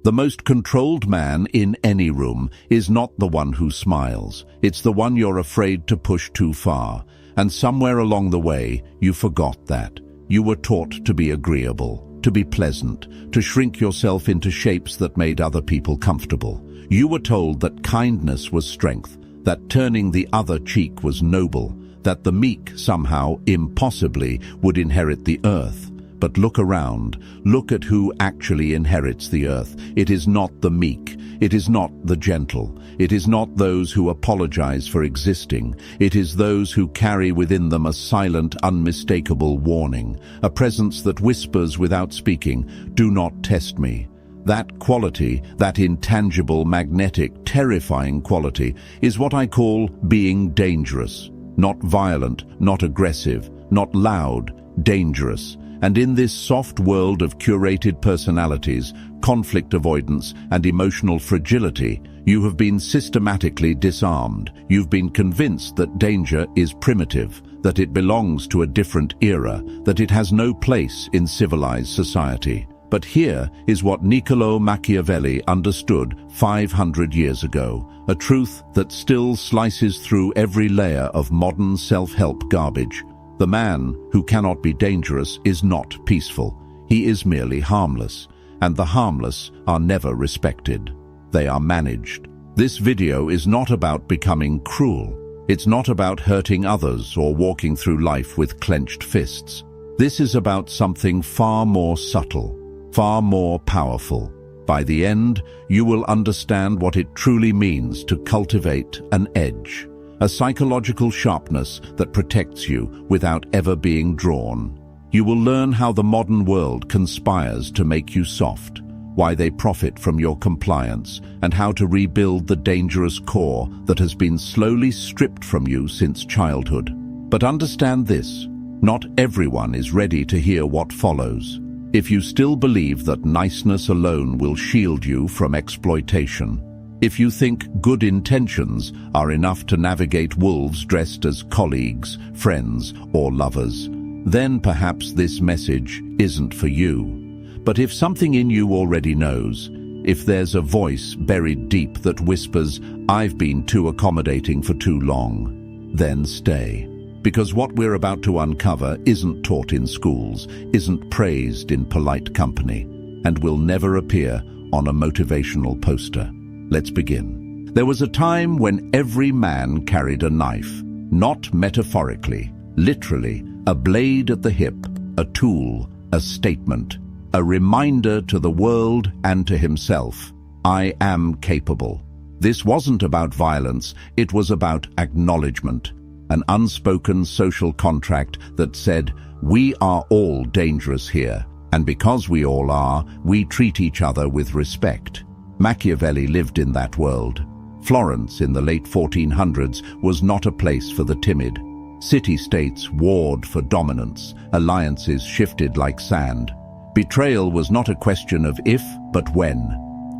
The most controlled man in any room is not the one who smiles. It's the one you're afraid to push too far. And somewhere along the way, you forgot that. You were taught to be agreeable, to be pleasant, to shrink yourself into shapes that made other people comfortable. You were told that kindness was strength, that turning the other cheek was noble, that the meek somehow, impossibly, would inherit the earth. But look around. Look at who actually inherits the earth. It is not the meek. It is not the gentle. It is not those who apologize for existing. It is those who carry within them a silent, unmistakable warning, a presence that whispers without speaking, "Do not test me." That quality, that intangible, magnetic, terrifying quality, is what I call being dangerous. Not violent, not aggressive, not loud, dangerous. And in this soft world of curated personalities, conflict avoidance, and emotional fragility, you have been systematically disarmed. You've been convinced that danger is primitive, that it belongs to a different era, that it has no place in civilized society. But here is what Niccolò Machiavelli understood 500 years ago, a truth that still slices through every layer of modern self-help garbage. The man who cannot be dangerous is not peaceful. He is merely harmless, and the harmless are never respected. They are managed. This video is not about becoming cruel. It's not about hurting others or walking through life with clenched fists. This is about something far more subtle, far more powerful. By the end, you will understand what it truly means to cultivate an edge. A psychological sharpness that protects you without ever being drawn. You will learn how the modern world conspires to make you soft, why they profit from your compliance, and how to rebuild the dangerous core that has been slowly stripped from you since childhood. But understand this, not everyone is ready to hear what follows. If you still believe that niceness alone will shield you from exploitation, if you think good intentions are enough to navigate wolves dressed as colleagues, friends, or lovers, then perhaps this message isn't for you. But if something in you already knows, if there's a voice buried deep that whispers, "I've been too accommodating for too long," then stay. Because what we're about to uncover isn't taught in schools, isn't praised in polite company, and will never appear on a motivational poster. Let's begin. There was a time when every man carried a knife, not metaphorically, literally, a blade at the hip, a tool, a statement, a reminder to the world and to himself, "I am capable." This wasn't about violence, it was about acknowledgement, an unspoken social contract that said, "We are all dangerous here, and because we all are, we treat each other with respect." Machiavelli lived in that world. Florence in the late 1400s was not a place for the timid. City-states warred for dominance, alliances shifted like sand. Betrayal was not a question of if, but when.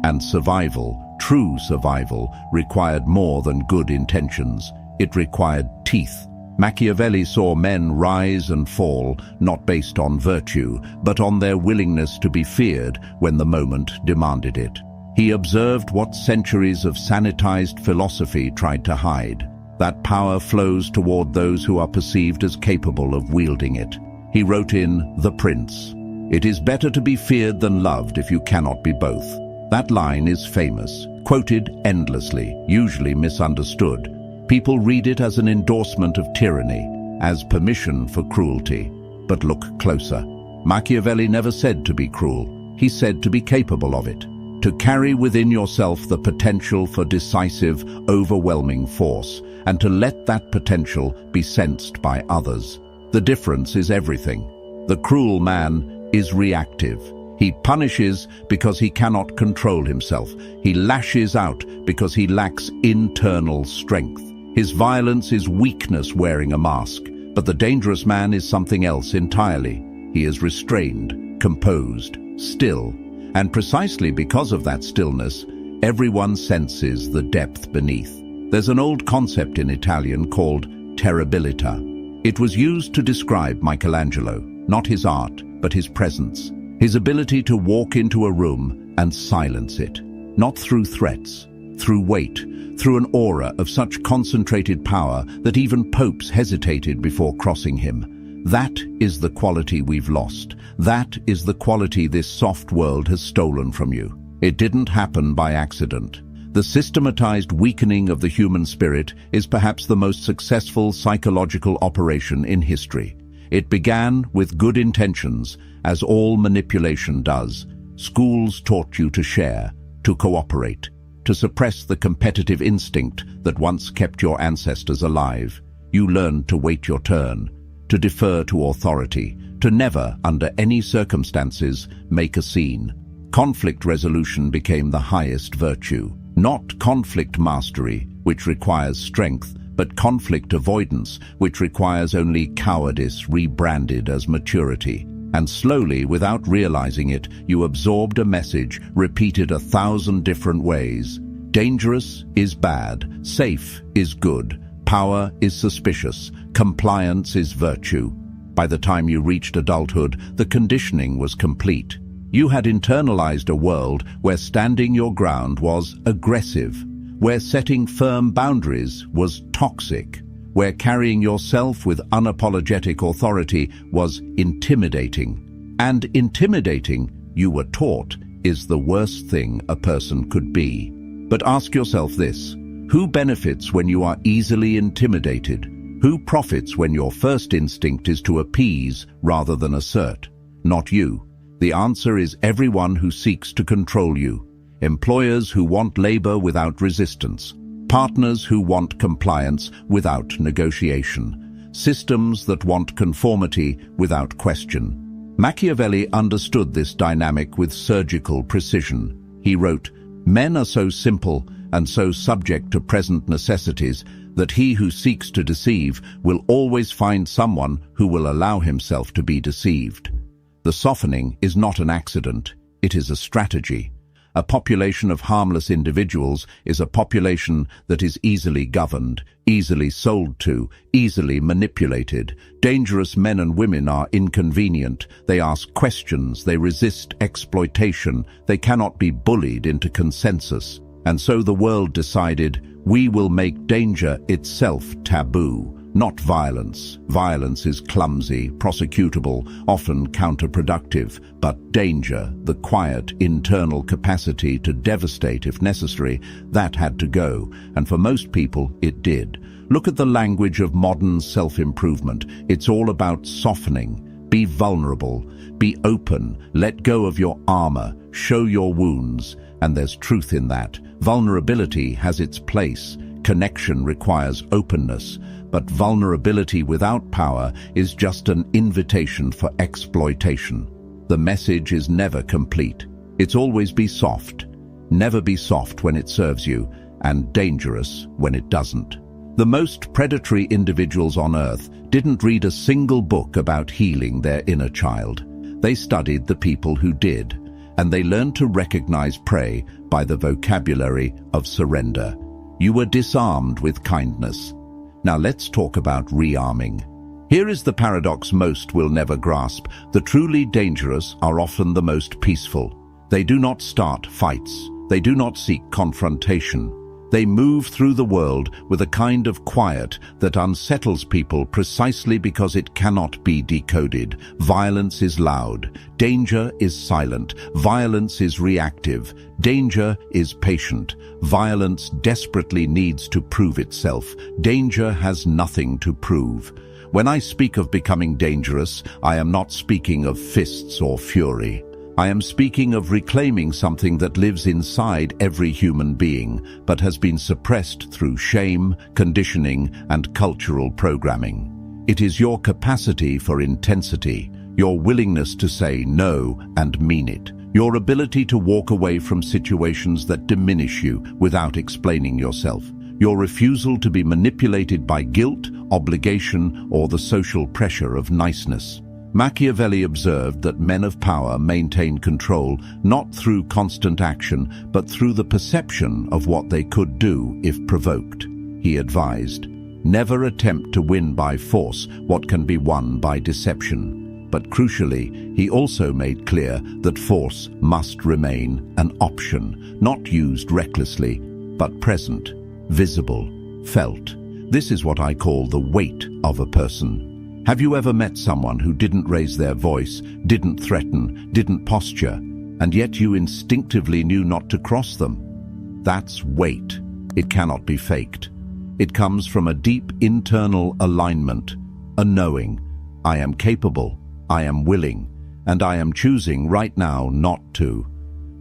And survival, true survival, required more than good intentions. It required teeth. Machiavelli saw men rise and fall, not based on virtue, but on their willingness to be feared when the moment demanded it. He observed what centuries of sanitized philosophy tried to hide. That power flows toward those who are perceived as capable of wielding it. He wrote in The Prince, "It is better to be feared than loved if you cannot be both." That line is famous, quoted endlessly, usually misunderstood. People read it as an endorsement of tyranny, as permission for cruelty. But look closer. Machiavelli never said to be cruel. He said to be capable of it. To carry within yourself the potential for decisive, overwhelming force, and to let that potential be sensed by others. The difference is everything. The cruel man is reactive. He punishes because he cannot control himself. He lashes out because he lacks internal strength. His violence is weakness wearing a mask, but the dangerous man is something else entirely. He is restrained, composed, still. And precisely because of that stillness, everyone senses the depth beneath. There's an old concept in Italian called terribilità. It was used to describe Michelangelo, not his art, but his presence. His ability to walk into a room, and silence it. Not through threats, through weight, through an aura of such concentrated power that even popes hesitated before crossing him. That is the quality we've lost. That is the quality this soft world has stolen from you. It didn't happen by accident. The systematized weakening of the human spirit is perhaps the most successful psychological operation in history. It began with good intentions, as all manipulation does. Schools taught you to share, to cooperate, to suppress the competitive instinct that once kept your ancestors alive. You learned to wait your turn, to defer to authority, to never, under any circumstances, make a scene. Conflict resolution became the highest virtue. Not conflict mastery, which requires strength, but conflict avoidance, which requires only cowardice rebranded as maturity. And slowly, without realizing it, you absorbed a message repeated 1,000 different ways. Dangerous is bad, safe is good, power is suspicious, compliance is virtue. By the time you reached adulthood, the conditioning was complete. You had internalized a world where standing your ground was aggressive, where setting firm boundaries was toxic, where carrying yourself with unapologetic authority was intimidating. And intimidating, you were taught, is the worst thing a person could be. But ask yourself this: who benefits when you are easily intimidated? Who profits when your first instinct is to appease rather than assert? Not you. The answer is everyone who seeks to control you. Employers who want labor without resistance. Partners who want compliance without negotiation. Systems that want conformity without question. Machiavelli understood this dynamic with surgical precision. He wrote, "Men are so simple and so subject to present necessities that he who seeks to deceive will always find someone who will allow himself to be deceived." The softening is not an accident, it is a strategy. A population of harmless individuals is a population that is easily governed, easily sold to, easily manipulated. Dangerous men and women are inconvenient. They ask questions, they resist exploitation, they cannot be bullied into consensus. And so the world decided, we will make danger itself taboo. Not violence. Violence is clumsy, prosecutable, often counterproductive. But danger, the quiet, internal capacity to devastate if necessary, that had to go. And for most people, it did. Look at the language of modern self-improvement. It's all about softening. Be vulnerable. Be open. Let go of your armor. Show your wounds. And there's truth in that. Vulnerability has its place. Connection requires openness. But vulnerability without power is just an invitation for exploitation. The message is never complete. It's always be soft. Never be soft when it serves you, and dangerous when it doesn't. The most predatory individuals on earth didn't read a single book about healing their inner child. They studied the people who did, and they learned to recognize prey by the vocabulary of surrender. You were disarmed with kindness. Now let's talk about rearming. Here is the paradox most will never grasp. The truly dangerous are often the most peaceful. They do not start fights. They do not seek confrontation. They move through the world with a kind of quiet that unsettles people precisely because it cannot be decoded. Violence is loud. Danger is silent. Violence is reactive. Danger is patient. Violence desperately needs to prove itself. Danger has nothing to prove. When I speak of becoming dangerous, I am not speaking of fists or fury. I am speaking of reclaiming something that lives inside every human being, but has been suppressed through shame, conditioning, and cultural programming. It is your capacity for intensity, your willingness to say no and mean it, your ability to walk away from situations that diminish you without explaining yourself, your refusal to be manipulated by guilt, obligation, or the social pressure of niceness. Machiavelli observed that men of power maintain control not through constant action, but through the perception of what they could do if provoked. He advised, never attempt to win by force what can be won by deception. But crucially, he also made clear that force must remain an option, not used recklessly, but present, visible, felt. This is what I call the weight of a person. Have you ever met someone who didn't raise their voice, didn't threaten, didn't posture, and yet you instinctively knew not to cross them? That's weight. It cannot be faked. It comes from a deep internal alignment, a knowing. I am capable, I am willing, and I am choosing right now not to.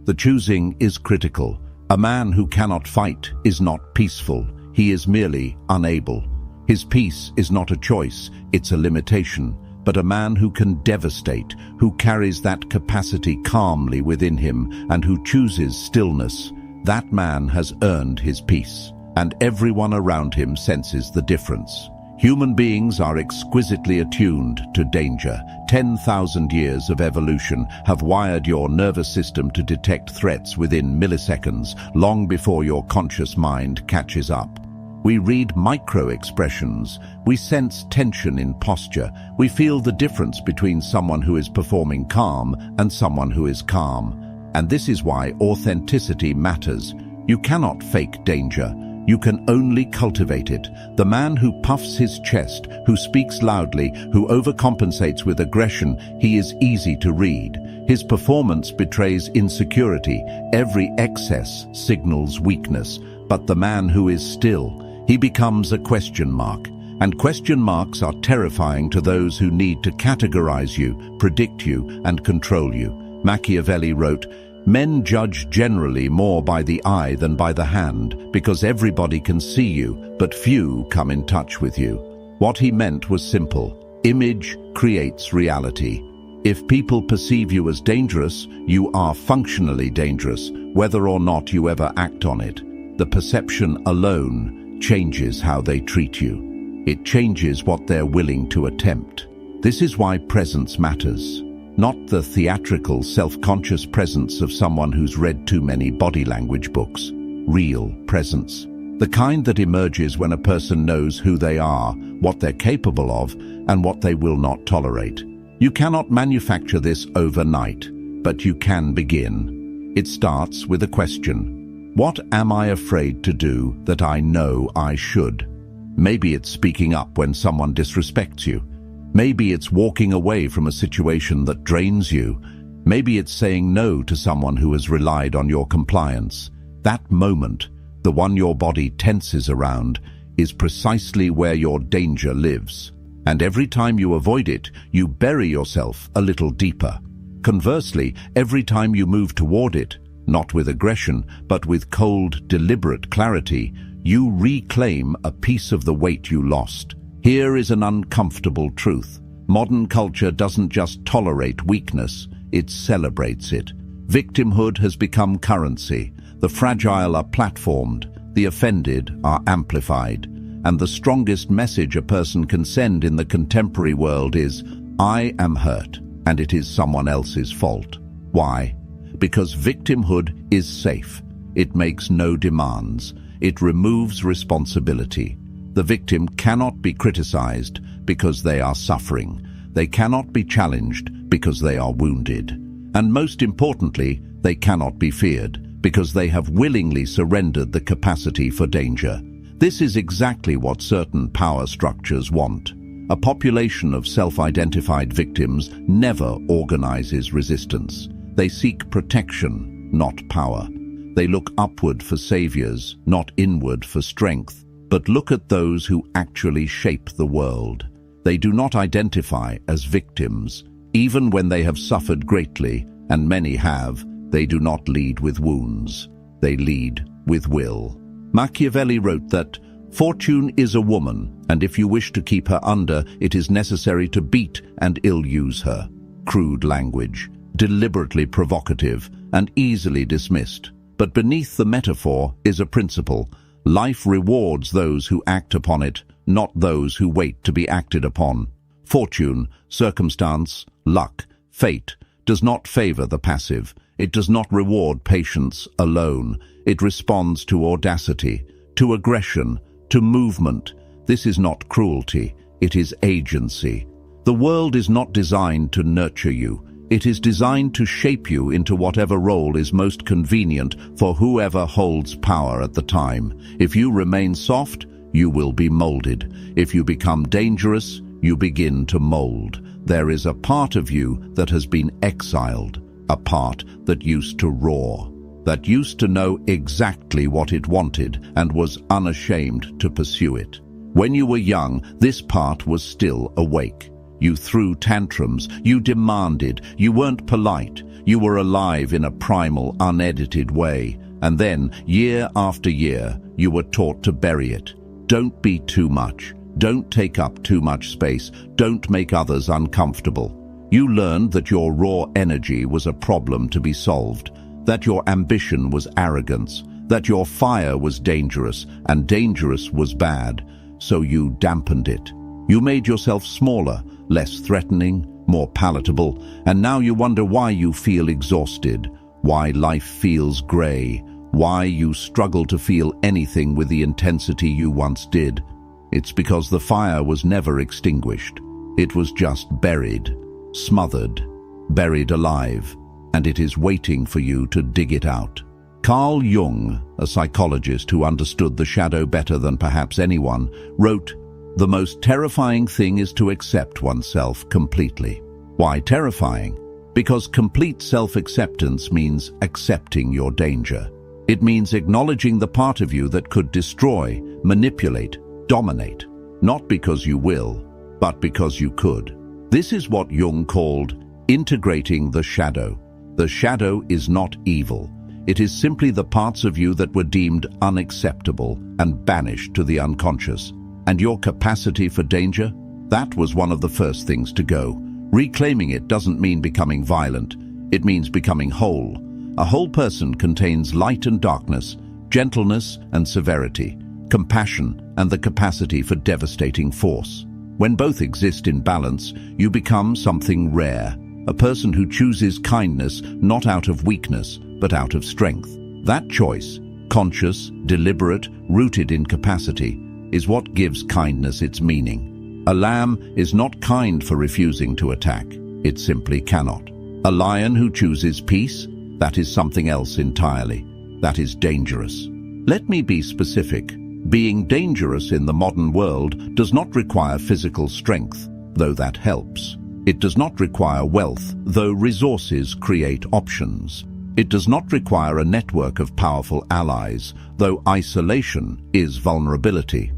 The choosing is critical. A man who cannot fight is not peaceful. He is merely unable. His peace is not a choice, it's a limitation. But a man who can devastate, who carries that capacity calmly within him, and who chooses stillness, that man has earned his peace, and everyone around him senses the difference. Human beings are exquisitely attuned to danger. 10,000 years of evolution have wired your nervous system to detect threats within milliseconds, long before your conscious mind catches up. We read micro-expressions, we sense tension in posture, we feel the difference between someone who is performing calm and someone who is calm. And this is why authenticity matters. You cannot fake danger. You can only cultivate it. The man who puffs his chest, who speaks loudly, who overcompensates with aggression, he is easy to read. His performance betrays insecurity. Every excess signals weakness. But the man who is still, he becomes a question mark. And question marks are terrifying to those who need to categorize you, predict you, and control you. Machiavelli wrote, "Men judge generally more by the eye than by the hand, because everybody can see you, but few come in touch with you." What he meant was simple. Image creates reality. If people perceive you as dangerous, you are functionally dangerous, whether or not you ever act on it. The perception alone changes how they treat you. It changes what they're willing to attempt. This is why presence matters. Not the theatrical, self-conscious presence of someone who's read too many body language books. Real presence. The kind that emerges when a person knows who they are, what they're capable of, and what they will not tolerate. You cannot manufacture this overnight, but you can begin. It starts with a question. What am I afraid to do that I know I should? Maybe it's speaking up when someone disrespects you. Maybe it's walking away from a situation that drains you. Maybe it's saying no to someone who has relied on your compliance. That moment, the one your body tenses around, is precisely where your danger lives. And every time you avoid it, you bury yourself a little deeper. Conversely, every time you move toward it, not with aggression, but with cold, deliberate clarity, you reclaim a piece of the weight you lost. Here is an uncomfortable truth. Modern culture doesn't just tolerate weakness, it celebrates it. Victimhood has become currency. The fragile are platformed, the offended are amplified. And the strongest message a person can send in the contemporary world is, "I am hurt, and it is someone else's fault." Why? Because victimhood is safe. It makes no demands. It removes responsibility. The victim cannot be criticized because they are suffering. They cannot be challenged because they are wounded. And most importantly, they cannot be feared because they have willingly surrendered the capacity for danger. This is exactly what certain power structures want. A population of self-identified victims never organizes resistance. They seek protection, not power. They look upward for saviors, not inward for strength. But look at those who actually shape the world. They do not identify as victims. Even when they have suffered greatly, and many have, they do not lead with wounds. They lead with will. Machiavelli wrote that, "Fortune is a woman, and if you wish to keep her under, it is necessary to beat and ill-use her." Crude language, deliberately provocative, and easily dismissed. But beneath the metaphor is a principle. Life rewards those who act upon it, not those who wait to be acted upon. Fortune, circumstance, luck, fate does not favor the passive. It does not reward patience alone. It responds to audacity, to aggression, to movement. This is not cruelty, it is agency. The world is not designed to nurture you. It is designed to shape you into whatever role is most convenient for whoever holds power at the time. If you remain soft, you will be molded. If you become dangerous, you begin to mold. There is a part of you that has been exiled, a part that used to roar, that used to know exactly what it wanted and was unashamed to pursue it. When you were young, this part was still awake. You threw tantrums, you demanded, you weren't polite, you were alive in a primal, unedited way. And then, year after year, you were taught to bury it. Don't be too much. Don't take up too much space. Don't make others uncomfortable. You learned that your raw energy was a problem to be solved, that your ambition was arrogance, that your fire was dangerous, and dangerous was bad, so you dampened it. You made yourself smaller, less threatening, more palatable, and now you wonder why you feel exhausted, why life feels grey, why you struggle to feel anything with the intensity you once did. It's because the fire was never extinguished. It was just buried, smothered, buried alive, and it is waiting for you to dig it out. Carl Jung, a psychologist who understood the shadow better than perhaps anyone, wrote, "The most terrifying thing is to accept oneself completely." Why terrifying? Because complete self-acceptance means accepting your danger. It means acknowledging the part of you that could destroy, manipulate, dominate, not because you will, but because you could. This is what Jung called integrating the shadow. The shadow is not evil. It is simply the parts of you that were deemed unacceptable and banished to the unconscious. And your capacity for danger? That was one of the first things to go. Reclaiming it doesn't mean becoming violent. It means becoming whole. A whole person contains light and darkness, gentleness and severity, compassion and the capacity for devastating force. When both exist in balance, you become something rare, a person who chooses kindness not out of weakness, but out of strength. That choice, conscious, deliberate, rooted in capacity, is what gives kindness its meaning. A lamb is not kind for refusing to attack. It simply cannot. A lion who chooses peace, that is something else entirely. That is dangerous. Let me be specific. Being dangerous in the modern world does not require physical strength, though that helps. It does not require wealth, though resources create options. It does not require a network of powerful allies, though isolation is vulnerability.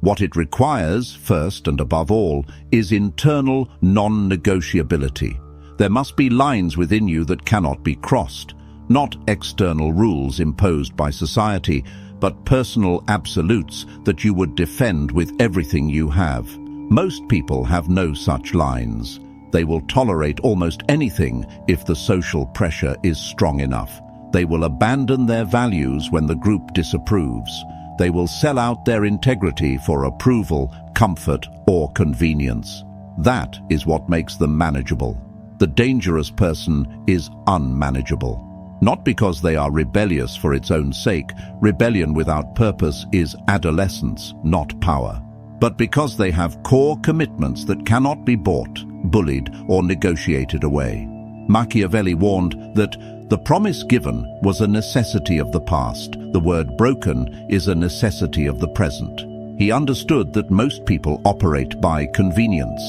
What it requires, first and above all, is internal non-negotiability. There must be lines within you that cannot be crossed, not external rules imposed by society, but personal absolutes that you would defend with everything you have. Most people have no such lines. They will tolerate almost anything if the social pressure is strong enough. They will abandon their values when the group disapproves. They will sell out their integrity for approval, comfort, or convenience. That is what makes them manageable. The dangerous person is unmanageable. Not because they are rebellious for its own sake. Rebellion without purpose is adolescence, not power. But because they have core commitments that cannot be bought, bullied, or negotiated away. Machiavelli warned that the promise given was a necessity of the past. The word broken is a necessity of the present. He understood that most people operate by convenience,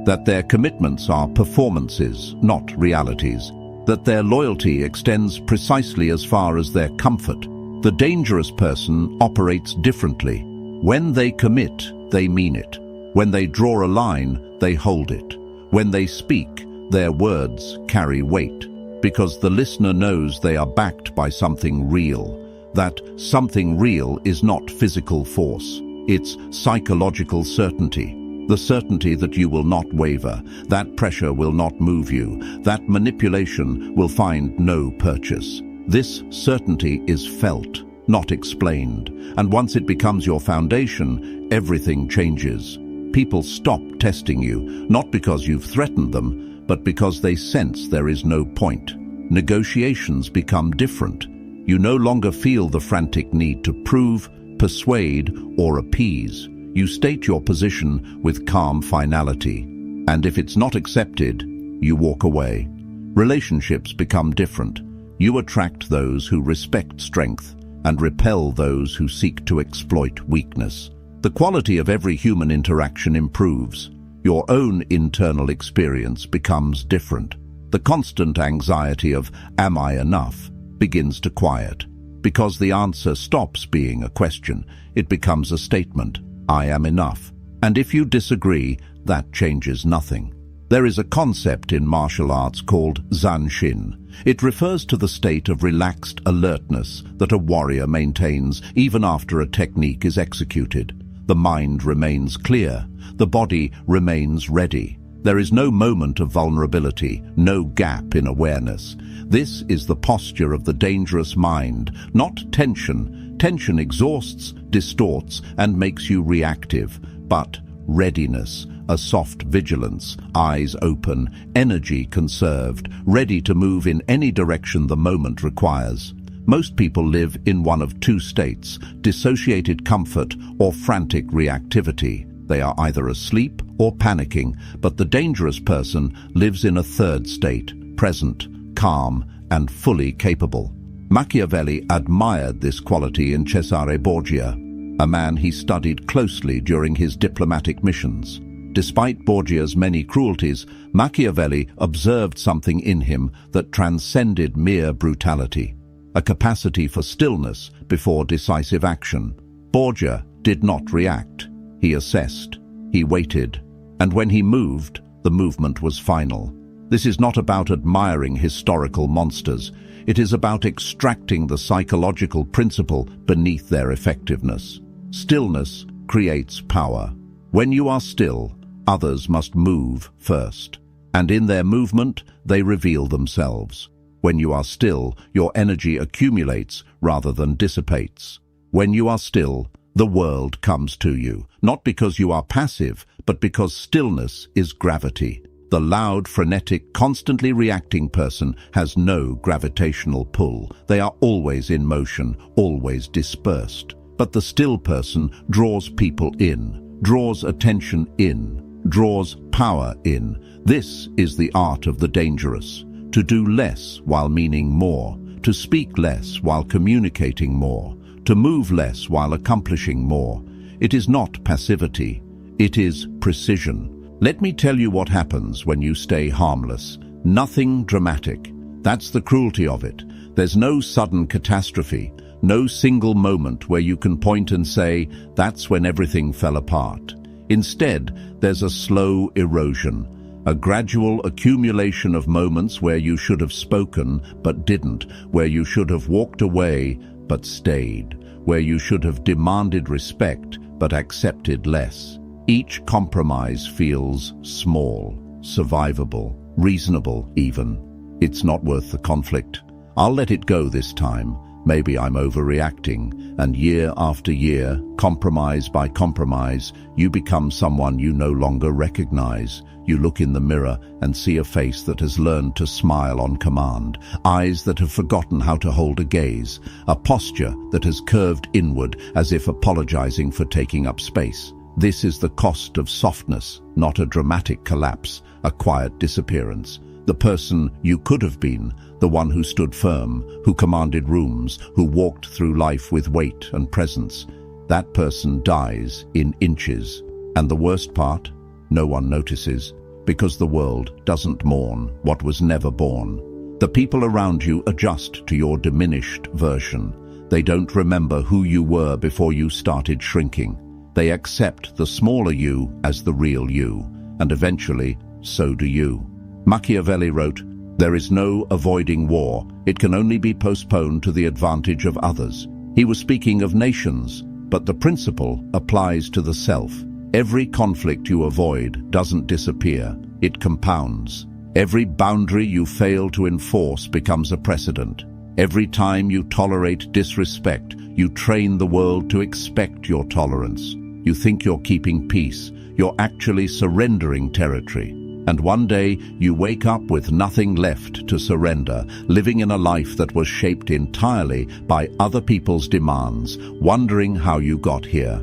that their commitments are performances, not realities, that their loyalty extends precisely as far as their comfort. The dangerous person operates differently. When they commit, they mean it. When they draw a line, they hold it. When they speak, their words carry weight, because the listener knows they are backed by something real. That something real is not physical force. It's psychological certainty. The certainty that you will not waver, that pressure will not move you, that manipulation will find no purchase. This certainty is felt, not explained, and once it becomes your foundation, everything changes. People stop testing you, not because you've threatened them, but because they sense there is no point. Negotiations become different. You no longer feel the frantic need to prove, persuade, or appease. You state your position with calm finality. And if it's not accepted, you walk away. Relationships become different. You attract those who respect strength and repel those who seek to exploit weakness. The quality of every human interaction improves. Your own internal experience becomes different. The constant anxiety of "am I enough?" begins to quiet. Because the answer stops being a question, it becomes a statement: I am enough. And if you disagree, that changes nothing. There is a concept in martial arts called zanshin. It refers to the state of relaxed alertness that a warrior maintains even after a technique is executed. The mind remains clear. The body remains ready. There is no moment of vulnerability, no gap in awareness. This is the posture of the dangerous mind, not tension. Tension exhausts, distorts, and makes you reactive, but readiness, a soft vigilance, eyes open, energy conserved, ready to move in any direction the moment requires. Most people live in one of two states: dissociated comfort or frantic reactivity. They are either asleep or panicking, but the dangerous person lives in a third state, present, calm, and fully capable. Machiavelli admired this quality in Cesare Borgia, a man he studied closely during his diplomatic missions. Despite Borgia's many cruelties, Machiavelli observed something in him that transcended mere brutality, a capacity for stillness before decisive action. Borgia did not react. He assessed, he waited, and when he moved, the movement was final. This is not about admiring historical monsters. It is about extracting the psychological principle beneath their effectiveness. Stillness creates power. When you are still, others must move first, and in their movement, they reveal themselves. When you are still, your energy accumulates rather than dissipates. When you are still, the world comes to you, not because you are passive, but because stillness is gravity. The loud, frenetic, constantly reacting person has no gravitational pull. They are always in motion, always dispersed. But the still person draws people in, draws attention in, draws power in. This is the art of the dangerous: to do less while meaning more, to speak less while communicating more, to move less while accomplishing more. It is not passivity, it is precision. Let me tell you what happens when you stay harmless. Nothing dramatic. That's the cruelty of it. There's no sudden catastrophe, no single moment where you can point and say, that's when everything fell apart. Instead, there's a slow erosion, a gradual accumulation of moments where you should have spoken but didn't, where you should have walked away but stayed, where you should have demanded respect but accepted less. Each compromise feels small, survivable, reasonable even. It's not worth the conflict. I'll let it go this time. Maybe I'm overreacting. And year after year, compromise by compromise, you become someone you no longer recognize. You look in the mirror and see a face that has learned to smile on command, eyes that have forgotten how to hold a gaze, a posture that has curved inward as if apologizing for taking up space. This is the cost of softness, not a dramatic collapse, a quiet disappearance. The person you could have been, the one who stood firm, who commanded rooms, who walked through life with weight and presence, that person dies in inches. And the worst part? No one notices, because the world doesn't mourn what was never born. The people around you adjust to your diminished version. They don't remember who you were before you started shrinking. They accept the smaller you as the real you, and eventually, so do you. Machiavelli wrote, "There is no avoiding war. It can only be postponed to the advantage of others." He was speaking of nations, but the principle applies to the self. Every conflict you avoid doesn't disappear, it compounds. Every boundary you fail to enforce becomes a precedent. Every time you tolerate disrespect, you train the world to expect your tolerance. You think you're keeping peace, you're actually surrendering territory. And one day, you wake up with nothing left to surrender, living in a life that was shaped entirely by other people's demands, wondering how you got here.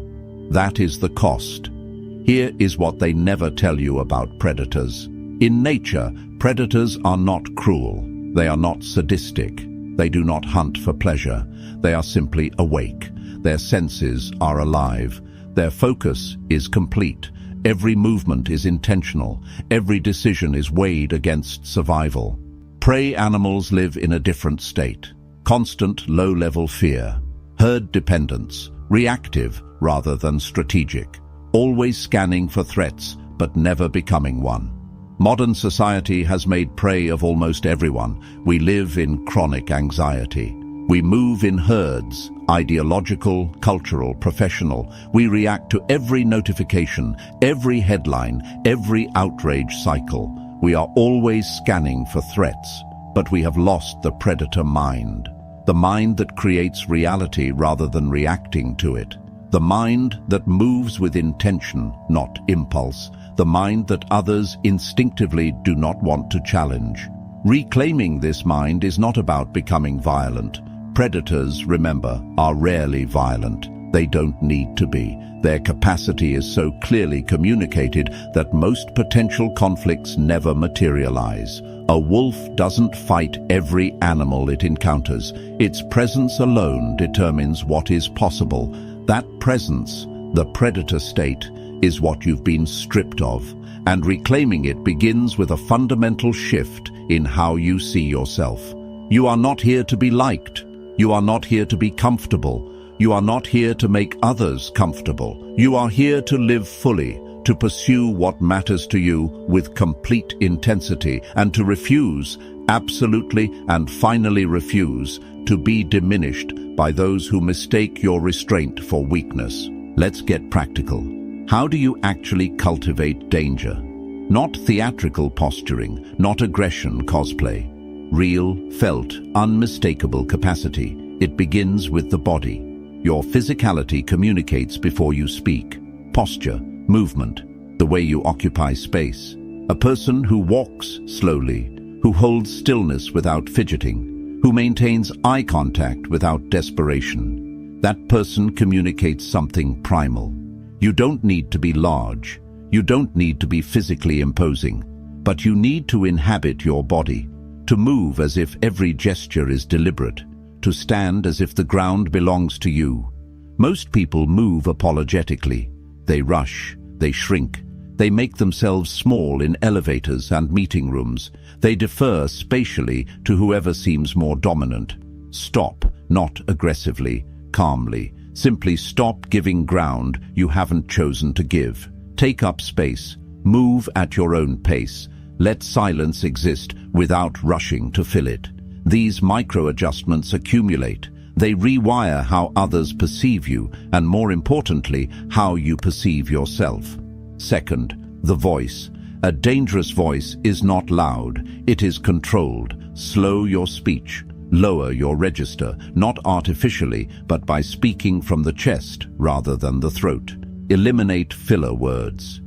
That is the cost. Here is what they never tell you about predators. In nature, predators are not cruel. They are not sadistic. They do not hunt for pleasure. They are simply awake. Their senses are alive. Their focus is complete. Every movement is intentional. Every decision is weighed against survival. Prey animals live in a different state. Constant low-level fear. Herd dependence. Reactive rather than strategic. Always scanning for threats, but never becoming one. Modern society has made prey of almost everyone. We live in chronic anxiety. We move in herds, ideological, cultural, professional. We react to every notification, every headline, every outrage cycle. We are always scanning for threats, but we have lost the predator mind. The mind that creates reality rather than reacting to it. The mind that moves with intention, not impulse. The mind that others instinctively do not want to challenge. Reclaiming this mind is not about becoming violent. Predators, remember, are rarely violent. They don't need to be. Their capacity is so clearly communicated that most potential conflicts never materialize. A wolf doesn't fight every animal it encounters. Its presence alone determines what is possible. That presence, the predator state, is what you've been stripped of, and reclaiming it begins with a fundamental shift in how you see yourself. You are not here to be liked. You are not here to be comfortable. You are not here to make others comfortable. You are here to live fully, to pursue what matters to you with complete intensity, and to refuse, absolutely and finally refuse, to be diminished by those who mistake your restraint for weakness. Let's get practical. How do you actually cultivate danger? Not theatrical posturing, not aggression cosplay. Real, felt, unmistakable capacity. It begins with the body. Your physicality communicates before you speak. Posture, movement, the way you occupy space. A person who walks slowly, who holds stillness without fidgeting, who maintains eye contact without desperation. That person communicates something primal. You don't need to be large. You don't need to be physically imposing. But you need to inhabit your body, to move as if every gesture is deliberate, to stand as if the ground belongs to you. Most people move apologetically. They rush, they shrink, they make themselves small in elevators and meeting rooms. They defer spatially to whoever seems more dominant. Stop, not aggressively, calmly. Simply stop giving ground you haven't chosen to give. Take up space. Move at your own pace. Let silence exist without rushing to fill it. These micro-adjustments accumulate. They rewire how others perceive you, and more importantly, how you perceive yourself. Second, the voice. A dangerous voice is not loud. It is controlled. Slow your speech. Lower your register, not artificially, but by speaking from the chest rather than the throat. Eliminate filler words.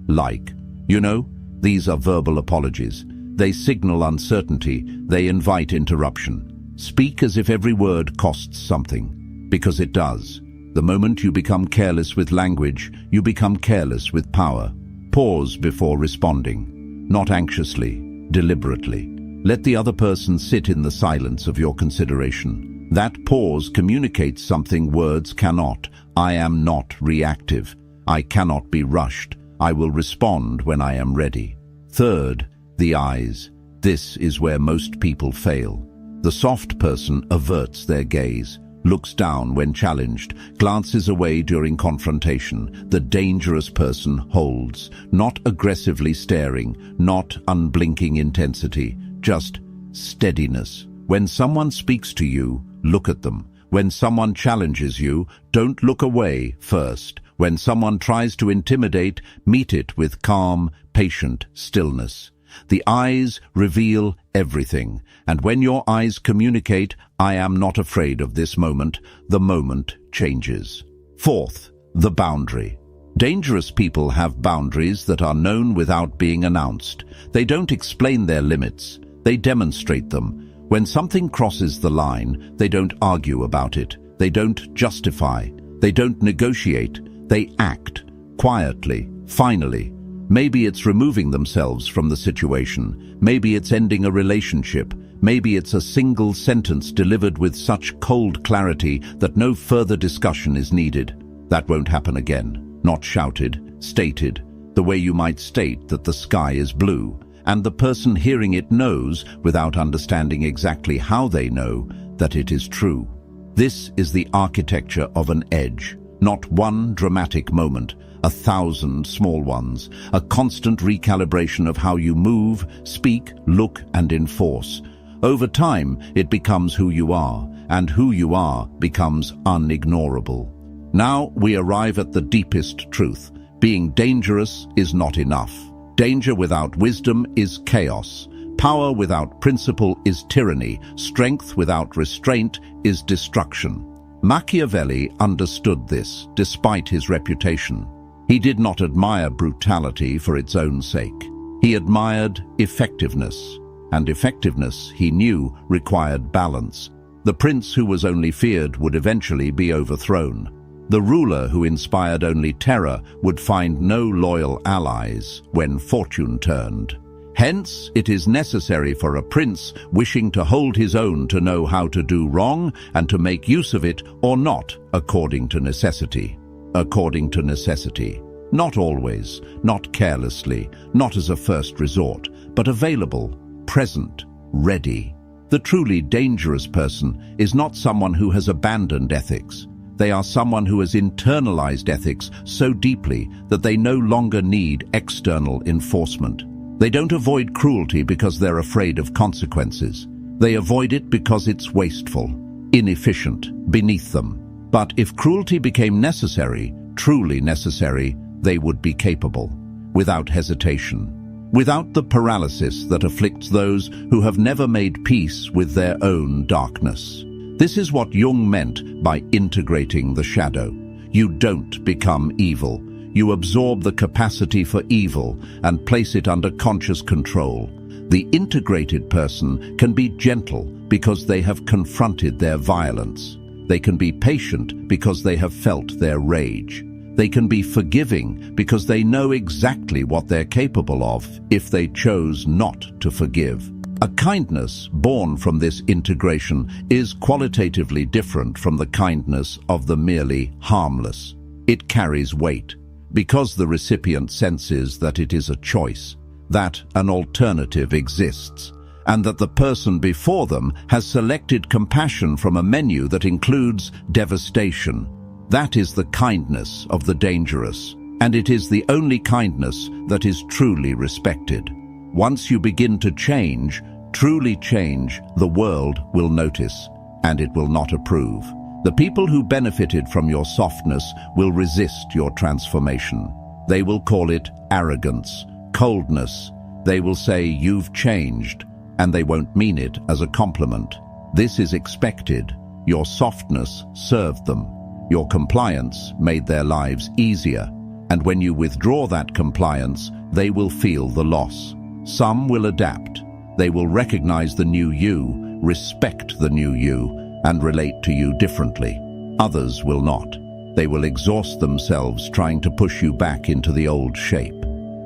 Like. You know, these are verbal apologies. They signal uncertainty. They invite interruption. Speak as if every word costs something, because it does. The moment you become careless with language, you become careless with power. Pause before responding, not anxiously, deliberately. Let the other person sit in the silence of your consideration. That pause communicates something words cannot. I am not reactive. I cannot be rushed. I will respond when I am ready. Third, the eyes. This is where most people fail. The soft person averts their gaze, looks down when challenged, glances away during confrontation. The dangerous person holds, not aggressively staring, not unblinking intensity, just steadiness. When someone speaks to you, look at them. When someone challenges you, don't look away first. When someone tries to intimidate, meet it with calm, patient stillness. The eyes reveal everything, and when your eyes communicate, I am not afraid of this moment, the moment changes. Fourth, the boundary. Dangerous people have boundaries that are known without being announced. They don't explain their limits, they demonstrate them. When something crosses the line, they don't argue about it, they don't justify, they don't negotiate, they act. quietly, finally. Maybe it's removing themselves from the situation. Maybe it's ending a relationship. Maybe it's a single sentence delivered with such cold clarity that no further discussion is needed. That won't happen again. Not shouted, stated, the way you might state that the sky is blue, and the person hearing it knows, without understanding exactly how they know, that it is true. This is the architecture of an edge. Not one dramatic moment, 1,000 small ones, a constant recalibration of how you move, speak, look, and enforce. Over time, it becomes who you are, and who you are becomes unignorable. Now we arrive at the deepest truth. Being dangerous is not enough. Danger without wisdom is chaos. Power without principle is tyranny. Strength without restraint is destruction. Machiavelli understood this, despite his reputation. He did not admire brutality for its own sake. He admired effectiveness, and effectiveness, he knew, required balance. The prince who was only feared would eventually be overthrown. The ruler who inspired only terror would find no loyal allies when fortune turned. Hence, it is necessary for a prince wishing to hold his own to know how to do wrong and to make use of it or not, according to necessity. According to necessity. Not always, not carelessly, not as a first resort, but available, present, ready. The truly dangerous person is not someone who has abandoned ethics. They are someone who has internalized ethics so deeply that they no longer need external enforcement. They don't avoid cruelty because they're afraid of consequences. They avoid it because it's wasteful, inefficient, beneath them. But if cruelty became necessary, truly necessary, they would be capable, without hesitation, without the paralysis that afflicts those who have never made peace with their own darkness. This is what Jung meant by integrating the shadow. You don't become evil. You absorb the capacity for evil and place it under conscious control. The integrated person can be gentle because they have confronted their violence. They can be patient because they have felt their rage. They can be forgiving because they know exactly what they're capable of if they chose not to forgive. A kindness born from this integration is qualitatively different from the kindness of the merely harmless. It carries weight because the recipient senses that it is a choice, that an alternative exists, and that the person before them has selected compassion from a menu that includes devastation. That is the kindness of the dangerous, and it is the only kindness that is truly respected. Once you begin to change, truly change, the world will notice, and it will not approve. The people who benefited from your softness will resist your transformation. They will call it arrogance, coldness. They will say you've changed, and they won't mean it as a compliment. This is expected. Your softness served them. Your compliance made their lives easier, and when you withdraw that compliance, they will feel the loss. Some will adapt. They will recognize the new you, respect the new you, and relate to you differently. Others will not. They will exhaust themselves trying to push you back into the old shape.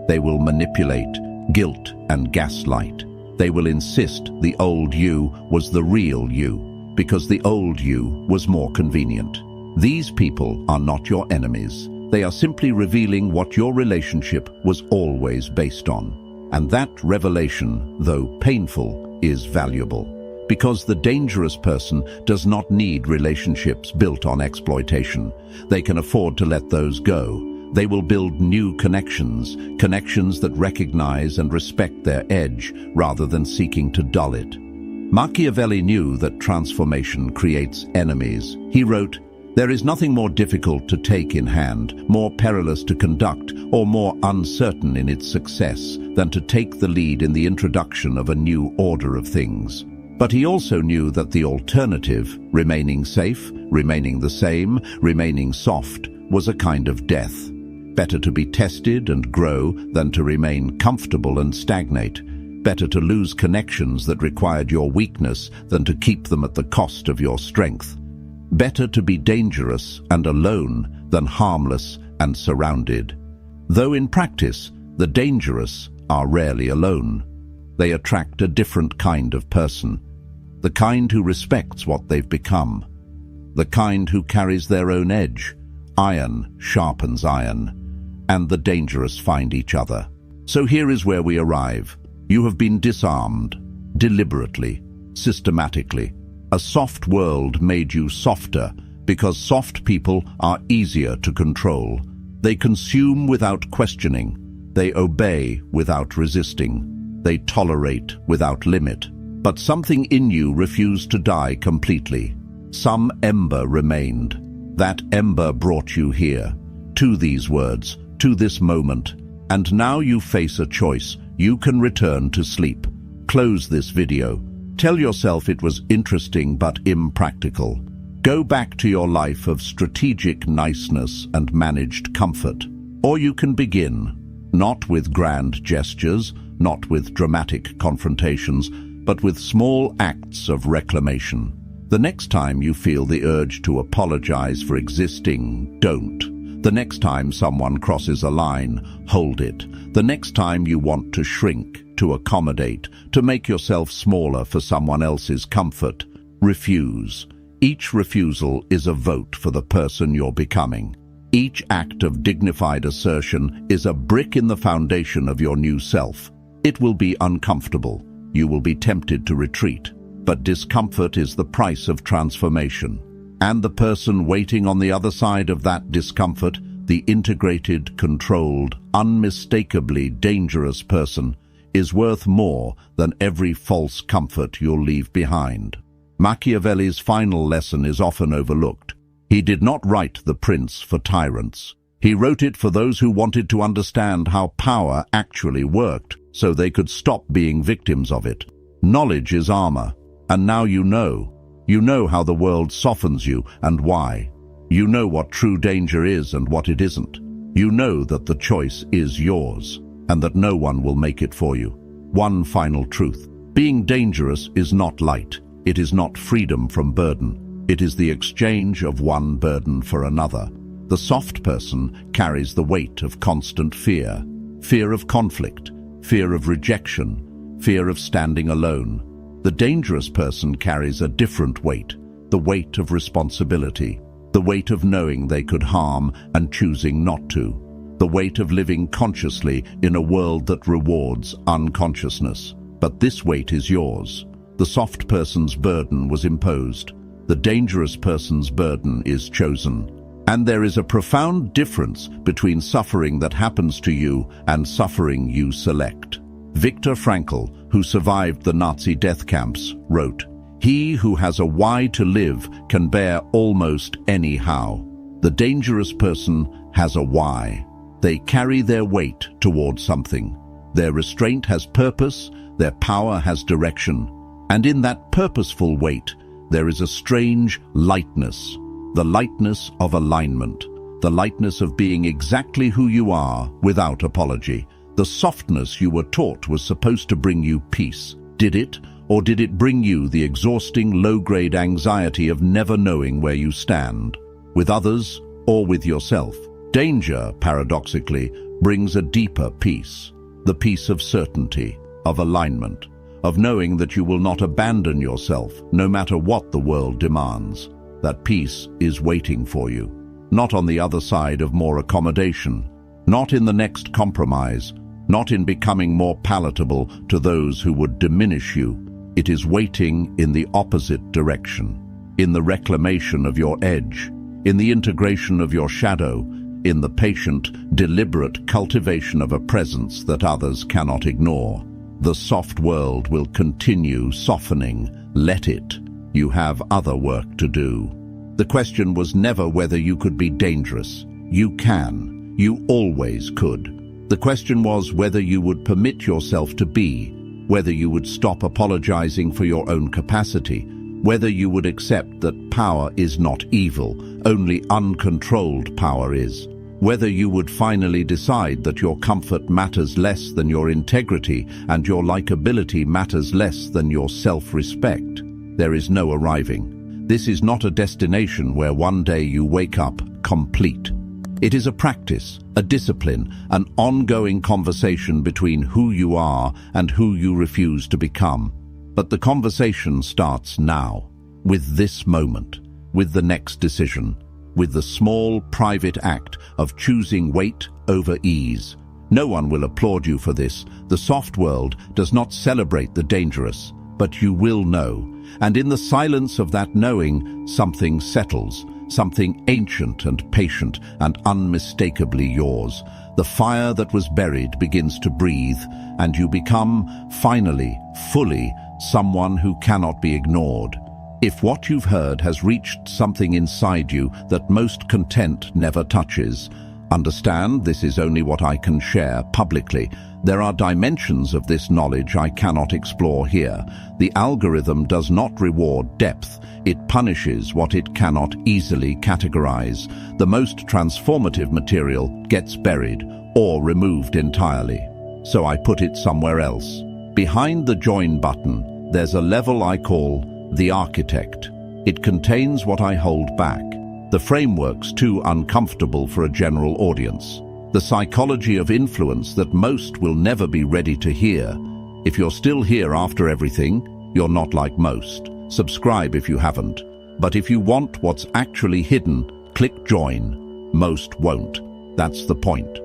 They will manipulate, guilt, and gaslight. They will insist the old you was the real you, because the old you was more convenient. These people are not your enemies. They are simply revealing what your relationship was always based on. And that revelation, though painful, is valuable. Because the dangerous person does not need relationships built on exploitation. They can afford to let those go. They will build new connections, connections that recognize and respect their edge rather than seeking to dull it. Machiavelli knew that transformation creates enemies. He wrote, "There is nothing more difficult to take in hand, more perilous to conduct, or more uncertain in its success than to take the lead in the introduction of a new order of things." But he also knew that the alternative, remaining safe, remaining the same, remaining soft, was a kind of death. Better to be tested and grow than to remain comfortable and stagnate. Better to lose connections that required your weakness than to keep them at the cost of your strength. Better to be dangerous and alone than harmless and surrounded. Though in practice, the dangerous are rarely alone. They attract a different kind of person, the kind who respects what they've become, the kind who carries their own edge. Iron sharpens iron, and the dangerous find each other. So here is where we arrive. You have been disarmed, deliberately, systematically. A soft world made you softer, because soft people are easier to control. They consume without questioning. They obey without resisting. They tolerate without limit. But something in you refused to die completely. Some ember remained. That ember brought you here, to these words, to this moment. And now you face a choice. You can return to sleep. Close this video. Tell yourself it was interesting but impractical. Go back to your life of strategic niceness and managed comfort. Or you can begin, not with grand gestures, not with dramatic confrontations, but with small acts of reclamation. The next time you feel the urge to apologize for existing, don't. The next time someone crosses a line, hold it. The next time you want to shrink, to accommodate, to make yourself smaller for someone else's comfort, refuse. Each refusal is a vote for the person you're becoming. Each act of dignified assertion is a brick in the foundation of your new self. It will be uncomfortable. You will be tempted to retreat. But discomfort is the price of transformation. And the person waiting on the other side of that discomfort, the integrated, controlled, unmistakably dangerous person, is worth more than every false comfort you'll leave behind. Machiavelli's final lesson is often overlooked. He did not write The Prince for tyrants. He wrote it for those who wanted to understand how power actually worked, so they could stop being victims of it. Knowledge is armor, and now you know. You know how the world softens you and why. You know what true danger is and what it isn't. You know that the choice is yours, and that no one will make it for you. One final truth. Being dangerous is not light. It is not freedom from burden. It is the exchange of one burden for another. The soft person carries the weight of constant fear. Fear of conflict, fear of rejection, fear of standing alone. The dangerous person carries a different weight, the weight of responsibility, the weight of knowing they could harm and choosing not to, the weight of living consciously in a world that rewards unconsciousness. But this weight is yours. The soft person's burden was imposed. The dangerous person's burden is chosen. And there is a profound difference between suffering that happens to you and suffering you select. Viktor Frankl, who survived the Nazi death camps, wrote, "He who has a why to live can bear almost any how." The dangerous person has a why. They carry their weight towards something. Their restraint has purpose, their power has direction. And in that purposeful weight, there is a strange lightness, the lightness of alignment, the lightness of being exactly who you are without apology. The softness you were taught was supposed to bring you peace. Did it? Or did it bring you the exhausting low-grade anxiety of never knowing where you stand, with others or with yourself? Danger, paradoxically, brings a deeper peace, the peace of certainty, of alignment, of knowing that you will not abandon yourself no matter what the world demands. That peace is waiting for you, not on the other side of more accommodation, not in the next compromise, not in becoming more palatable to those who would diminish you. It is waiting in the opposite direction, in the reclamation of your edge, in the integration of your shadow, in the patient, deliberate cultivation of a presence that others cannot ignore. The soft world will continue softening. Let it. You have other work to do. The question was never whether you could be dangerous. You can. You always could. The question was whether you would permit yourself to be, whether you would stop apologizing for your own capacity, whether you would accept that power is not evil, only uncontrolled power is, whether you would finally decide that your comfort matters less than your integrity and your likability matters less than your self-respect. There is no arriving. This is not a destination where one day you wake up complete. It is a practice, a discipline, an ongoing conversation between who you are and who you refuse to become. But the conversation starts now, with this moment, with the next decision, with the small private act of choosing weight over ease. No one will applaud you for this. The soft world does not celebrate the dangerous, but you will know. And in the silence of that knowing, something settles, something ancient and patient and unmistakably yours. The fire that was buried begins to breathe, and you become, finally, fully, someone who cannot be ignored. If what you've heard has reached something inside you that most content never touches, understand this is only what I can share publicly. There are dimensions of this knowledge I cannot explore here. The algorithm does not reward depth. It punishes what it cannot easily categorize. The most transformative material gets buried or removed entirely. So I put it somewhere else. Behind the join button, there's a level I call the architect. It contains what I hold back. The framework's too uncomfortable for a general audience. The psychology of influence that most will never be ready to hear. If you're still here after everything, you're not like most. Subscribe if you haven't. But if you want what's actually hidden, click join. Most won't. That's the point.